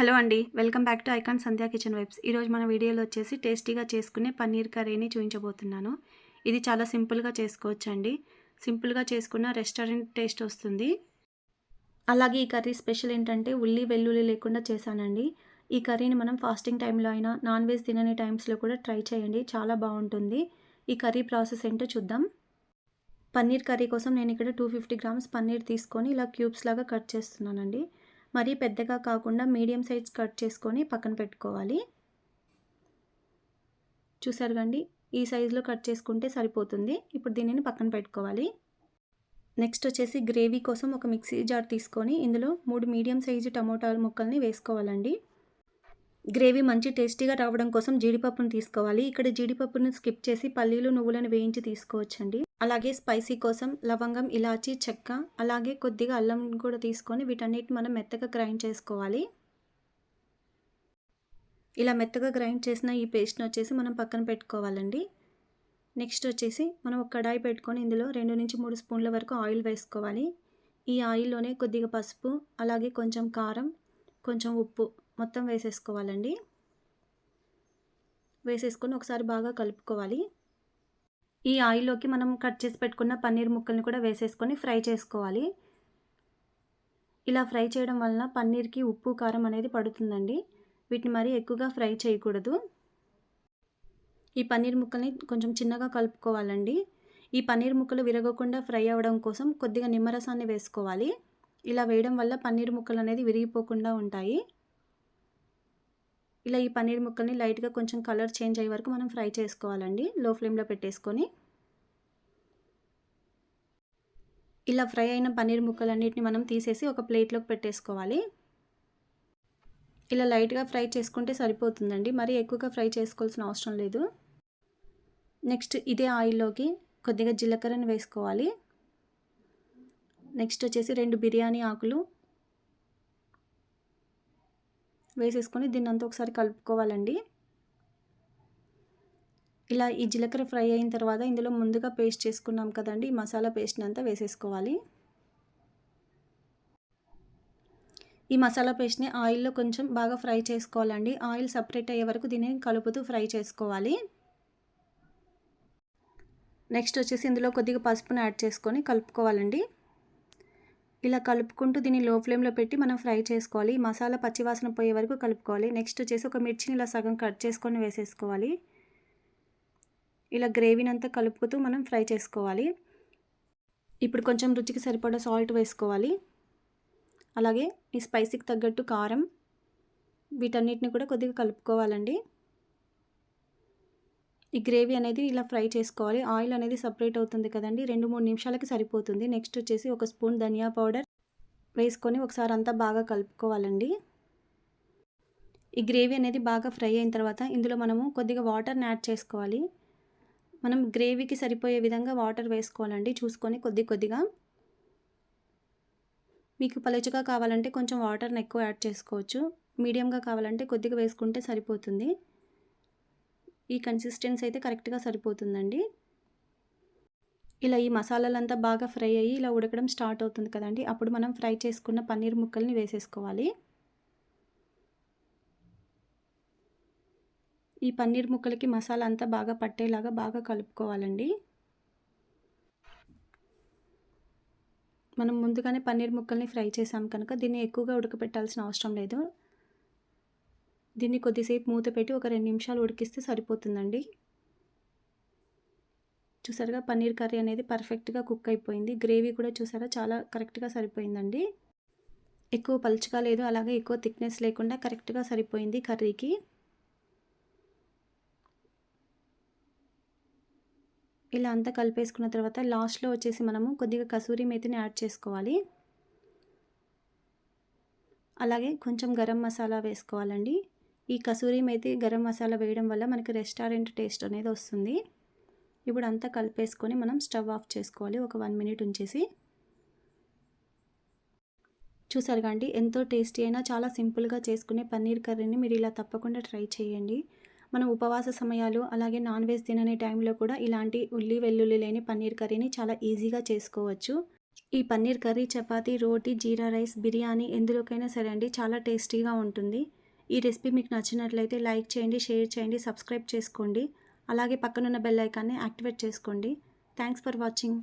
Hello అండి, welcome back to icon Sandhya kitchen vibes. ఈరోజు మన వీడియోలో వచ్చేసి టేస్టీగా చేసుకునే పన్నీర్ కర్రీని చూపించబోతున్నాను. ఇది చాలా సింపుల్గా చేసుకోవచ్చండి. సింపుల్గా చేసుకున్న రెస్టారెంట్ టేస్ట్ వస్తుంది. అలాగే ఈ కర్రీ స్పెషల్ ఏంటంటే ఉల్లి వెల్లుల్లి లేకుండా చేశానండి. ఈ కర్రీని మనం ఫాస్టింగ్ టైంలో అయినా నాన్ వెజ్ తినని టైమ్స్లో కూడా ట్రై చేయండి, చాలా బాగుంటుంది. ఈ కర్రీ ప్రాసెస్ ఏంటో చూద్దాం. పన్నీర్ కర్రీ కోసం నేను ఇక్కడ 250 గ్రామ్స్ పన్నీర్ తీసుకొని ఇలా క్యూబ్స్ లాగా కట్ చేస్తున్నానండి. మరీ పెద్దగా కాకుండా మీడియం సైజ్ కట్ చేసుకొని పక్కన పెట్టుకోవాలి. చూసారు కండి, ఈ సైజులో కట్ చేసుకుంటే సరిపోతుంది. ఇప్పుడు దీనిని పక్కన పెట్టుకోవాలి. నెక్స్ట్ వచ్చేసి గ్రేవీ కోసం ఒక మిక్సీ జార్ తీసుకొని ఇందులో 3 మీడియం సైజు టమోటాల ముక్కల్ని వేసుకోవాలండి. గ్రేవీ మంచి టేస్టీగా రావడం కోసం జీడిపప్పును తీసుకోవాలి. ఇక్కడ జీడిపప్పును స్కిప్ చేసి పల్లీలు నువ్వులను వేయించి తీసుకోవచ్చండి. అలాగే స్పైసీ కోసం లవంగం, ఇలాచీ, చెక్క, అలాగే కొద్దిగా అల్లం కూడా తీసుకొని వీటన్నిటిని మనం మెత్తగా గ్రైండ్ చేసుకోవాలి. ఇలా మెత్తగా గ్రైండ్ చేసిన ఈ పేస్ట్ని వచ్చేసి మనం పక్కన పెట్టుకోవాలండి. నెక్స్ట్ వచ్చేసి మనం ఒక కడాయి పెట్టుకొని ఇందులో 2 నుంచి 3 స్పూన్ల వరకు ఆయిల్ వేసుకోవాలి. ఈ ఆయిల్లోనే కొద్దిగా పసుపు, అలాగే కొంచెం కారం, కొంచెం ఉప్పు మొత్తం వేసేసుకోవాలండి. వేసేసుకొని ఒకసారి బాగా కలుపుకోవాలి. ఈ ఆయిల్లోకి మనం కట్ చేసి పెట్టుకున్న పన్నీర్ ముక్కల్ని కూడా వేసేసుకొని ఫ్రై చేసుకోవాలి. ఇలా ఫ్రై చేయడం వలన పన్నీర్కి ఉప్పు, కారం అనేది పడుతుందండి. వీటిని మరీ ఎక్కువగా ఫ్రై చేయకూడదు. ఈ పన్నీర్ ముక్కల్ని కొంచెం చిన్నగా కలుపుకోవాలండి. ఈ పన్నీర్ ముక్కలు విరగకుండా ఫ్రై అవ్వడం కోసం కొద్దిగా నిమ్మరసాన్ని వేసుకోవాలి. ఇలా వేయడం వల్ల పన్నీర్ ముక్కలు అనేది విరిగిపోకుండా ఉంటాయి. ఇలా ఈ పన్నీర్ ముక్కల్ని లైట్గా కొంచెం కలర్ చేంజ్ అయ్యే వరకు మనం ఫ్రై చేసుకోవాలండి, లో ఫ్లేమ్లో పెట్టేసుకొని. ఇలా ఫ్రై అయిన పన్నీర్ ముక్కలన్నిటిని మనం తీసేసి ఒక ప్లేట్లోకి పెట్టేసుకోవాలి. ఇలా లైట్గా ఫ్రై చేసుకుంటే సరిపోతుందండి, మరీ ఎక్కువగా ఫ్రై చేసుకోవాల్సిన అవసరం లేదు. నెక్స్ట్ ఇదే ఆయిల్లోకి కొద్దిగా జీలకర్రను వేసుకోవాలి. నెక్స్ట్ వచ్చేసి 2 బిర్యానీ ఆకులు వేసేసుకొని దీన్నంతా ఒకసారి కలుపుకోవాలండి. ఇలా ఈ జీలకర్ర ఫ్రై అయిన తర్వాత ఇందులో ముందుగా పేస్ట్ చేసుకున్నాం కదండి, ఈ మసాలా పేస్ట్ని అంతా వేసేసుకోవాలి. ఈ మసాలా పేస్ట్ని ఆయిల్లో కొంచెం బాగా ఫ్రై చేసుకోవాలండి. ఆయిల్ సపరేట్ అయ్యే వరకు దీన్ని కలుపుతూ ఫ్రై చేసుకోవాలి. నెక్స్ట్ వచ్చేసి ఇందులో కొద్దిగా పసుపును యాడ్ చేసుకొని కలుపుకోవాలండి. ఇలా కలుపుకుంటూ దీన్ని లో ఫ్లేమ్లో పెట్టి మనం ఫ్రై చేసుకోవాలి. మసాలా పచ్చివాసన పోయే వరకు కలుపుకోవాలి. నెక్స్ట్ వచ్చేసి ఒక మిర్చిని ఇలా సగం కట్ చేసుకొని వేసేసుకోవాలి. ఇలా గ్రేవీని అంతా కలుపుతూ మనం ఫ్రై చేసుకోవాలి. ఇప్పుడు కొంచెం రుచికి సరిపడా సాల్ట్ వేసుకోవాలి. అలాగే ఈ స్పైసీకి తగ్గట్టు కారం, వీటన్నిటిని కూడా కొద్దిగా కలుపుకోవాలండి. ఈ గ్రేవీ అనేది ఇలా ఫ్రై చేసుకోవాలి. ఆయిల్ అనేది సపరేట్ అవుతుంది కదండి, 2-3 నిమిషాలకి సరిపోతుంది. నెక్స్ట్ వచ్చేసి ఒక స్పూన్ ధనియా పౌడర్ వేసుకొని ఒకసారి అంతా బాగా కలుపుకోవాలండి. ఈ గ్రేవీ అనేది బాగా ఫ్రై అయిన తర్వాత ఇందులో మనము కొద్దిగా వాటర్ని యాడ్ చేసుకోవాలి. మనం గ్రేవీకి సరిపోయే విధంగా వాటర్ వేసుకోవాలండి, చూసుకొని కొద్దిగా. మీకు పలుచగా కావాలంటే కొంచెం వాటర్ని ఎక్కువ యాడ్ చేసుకోవచ్చు. మీడియంగా కావాలంటే కొద్దిగా వేసుకుంటే సరిపోతుంది. ఈ కన్సిస్టెన్సీ అయితే కరెక్ట్గా సరిపోతుందండి. ఇలా ఈ మసాలాలంతా బాగా ఫ్రై అయ్యి ఇలా ఉడకడం స్టార్ట్ అవుతుంది కదండి, అప్పుడు మనం ఫ్రై చేసుకున్న పన్నీర్ ముక్కల్ని వేసేసుకోవాలి. ఈ పన్నీర్ ముక్కలకి మసాలా అంతా బాగా పట్టేలాగా బాగా కలుపుకోవాలండి. మనం ముందుగానే పన్నీర్ ముక్కల్ని ఫ్రై చేసాం కనుక దీన్ని ఎక్కువగా ఉడకపెట్టాల్సిన అవసరం లేదు. దీన్ని కొద్దిసేపు మూత పెట్టి ఒక 2 నిమిషాలు ఉడికిస్తే సరిపోతుందండి. చూసారుగా పన్నీర్ కర్రీ అనేది పర్ఫెక్ట్గా కుక్ అయిపోయింది. గ్రేవీ కూడా చూసారా చాలా కరెక్ట్గా సరిపోయిందండి. ఎక్కువ పలుచగా లేదు, అలాగే ఎక్కువ థిక్నెస్ లేకుండా కరెక్ట్గా సరిపోయింది కర్రీకి. ఇలా అంతా కలిపేసుకున్న తర్వాత లాస్ట్లో వచ్చేసి మనము కొద్దిగా కసూరి మేతిని యాడ్ చేసుకోవాలి. అలాగే కొంచెం గరం మసాలా వేసుకోవాలండి. ఈ కసూరి మేతి, గరం మసాలా వేయడం వల్ల మనకి రెస్టారెంట్ టేస్ట్ అనేది వస్తుంది. ఇప్పుడు అంతా కలిపేసుకొని మనం స్టవ్ ఆఫ్ చేసుకోవాలి, ఒక 1 మినిట్ ఉంచేసి. చూసారు కండి, ఎంతో టేస్టీ అయినా చాలా సింపుల్గా చేసుకునే పన్నీర్ కర్రీని మీరు ఇలా తప్పకుండా ట్రై చేయండి. మనం ఉపవాస సమయాలు, అలాగే నాన్ వెజ్ తిననే టైంలో కూడా ఇలాంటి ఉల్లి వెల్లుల్లి లేని పన్నీర్ కర్రీని చాలా ఈజీగా చేసుకోవచ్చు. ఈ పన్నీర్ కర్రీ చపాతీ, రోటీ, జీరా రైస్, బిర్యానీ ఎందులోకైనా సరే అండి చాలా టేస్టీగా ఉంటుంది. ఈ రెసిపీ మీకు నచ్చినట్లయితే లైక్ చేయండి, షేర్ చేయండి, సబ్స్క్రైబ్ చేసుకోండి. అలాగే పక్కనున్న బెల్ ఐకాన్ని యాక్టివేట్ చేసుకోండి. Thanks for watching.